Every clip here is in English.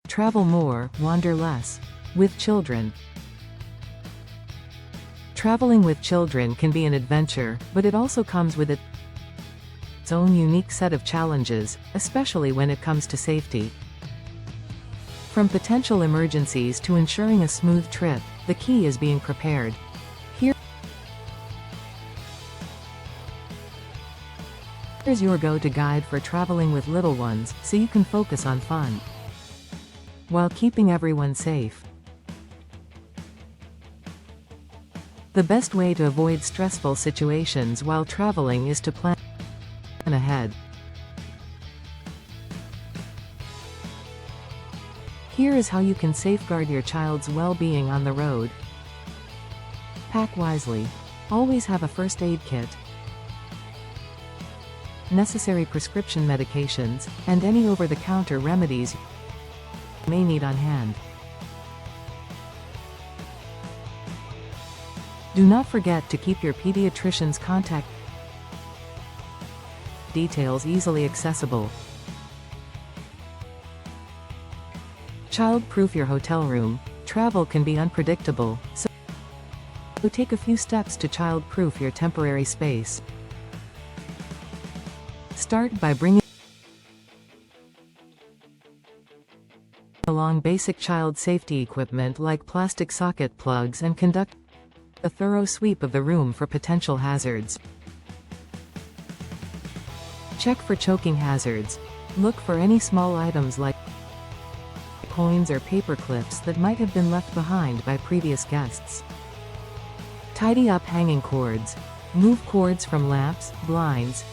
Travel more, wander less. With children. Traveling with children can be an adventure, but it also comes with its own unique set of challenges, especially when it comes to safety. From potential emergencies to ensuring a smooth trip, the key is being prepared. Here's your go-to guide for traveling with little ones, so you can focus on fun while keeping everyone safe. The best way to avoid stressful situations while traveling is to plan ahead. Here is how you can safeguard your child's well-being on the road. Pack wisely. Always have a first aid kit, necessary prescription medications, and any over-the-counter remedies you may need on hand. Do not forget to keep your pediatrician's contact details easily accessible. Child-proof your hotel room. Travel can be unpredictable, so take a few steps to child-proof your temporary space. Start by bringing along basic child safety equipment like plastic socket plugs and conduct a thorough sweep of the room for potential hazards. Check for choking hazards. Look for any small items like coins or paper clips that might have been left behind by previous guests. Tidy up hanging cords. Move cords from lamps, blinds,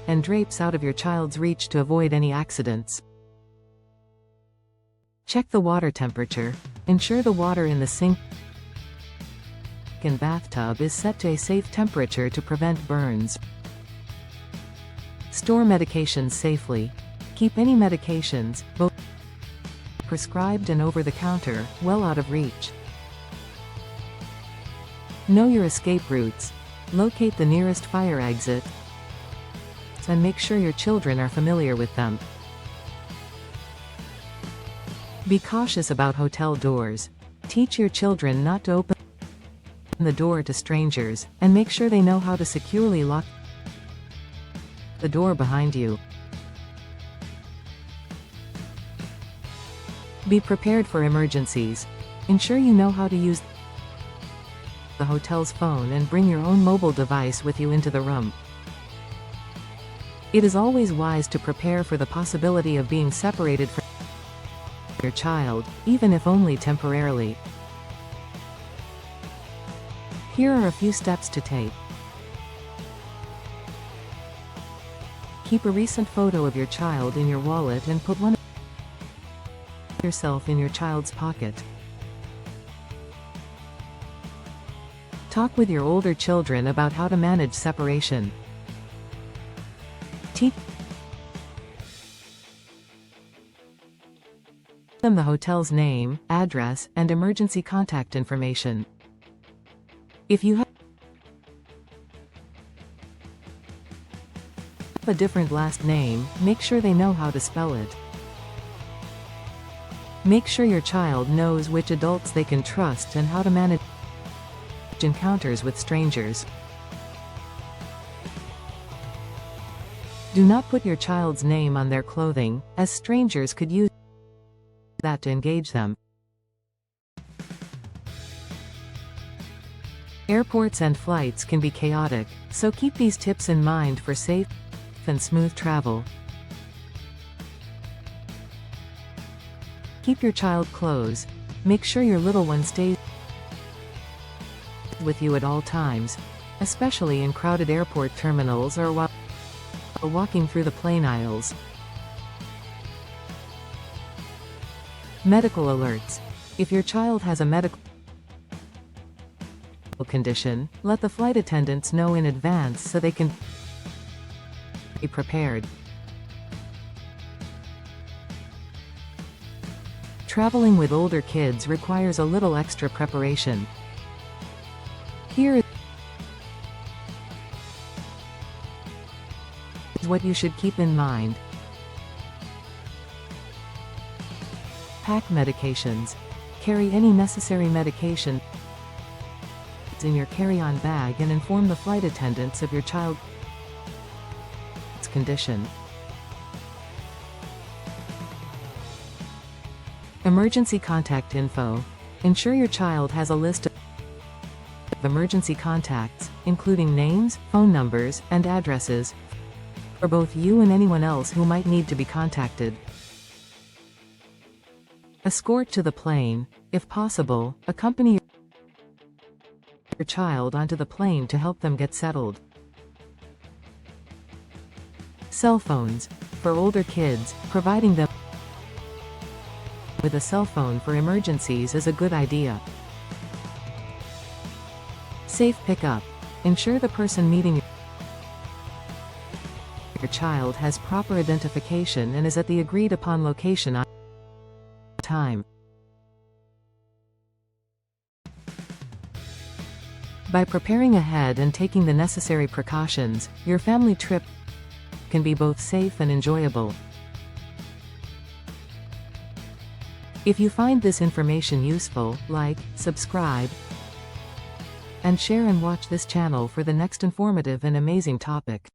and drapes out of your child's reach to avoid any accidents. Check the water temperature. Ensure the water in the sink and bathtub is set to a safe temperature to prevent burns. Store medications safely. Keep any medications, both prescribed and over-the-counter, well out of reach. Know your escape routes. Locate the nearest fire exit and make sure your children are familiar with them. Be cautious about hotel doors. Teach your children not to open the door to strangers, and make sure they know how to securely lock the door behind you. Be prepared for emergencies. Ensure you know how to use the hotel's phone and bring your own mobile device with you into the room. It is always wise to prepare for the possibility of being separated from your child, even if only temporarily. Here are a few steps to take. Keep a recent photo of your child in your wallet and put one of yourself in your child's pocket. Talk with your older children about how to manage separation. Teach them the hotel's name, address, and emergency contact information. If you have a different last name, make sure they know how to spell it. Make sure your child knows which adults they can trust and how to manage encounters with strangers. Do not put your child's name on their clothing, as strangers could use that to engage them. Airports and flights can be chaotic, so keep these tips in mind for safe and smooth travel. Keep your child close. Make sure your little one stays with you at all times, especially in crowded airport terminals or while walking through the plane aisles. Medical alerts. If your child has a medical condition, let the flight attendants know in advance so they can be prepared. Traveling with older kids requires a little extra preparation. Here is what you should keep in mind. Pack medications. Carry any necessary medication in your carry-on bag and inform the flight attendants of your child's condition. Emergency contact info. Ensure your child has a list of emergency contacts, including names, phone numbers, and addresses, for both you and anyone else who might need to be contacted. Escort to the plane. If possible, accompany your child onto the plane to help them get settled. Cell phones. For older kids, providing them with a cell phone for emergencies is a good idea. Safe pickup. Ensure the person meeting your child has proper identification and is at the agreed upon location on time. By preparing ahead and taking the necessary precautions, your family trip can be both safe and enjoyable. If you find this information useful, like, subscribe, and share and watch this channel for the next informative and amazing topic.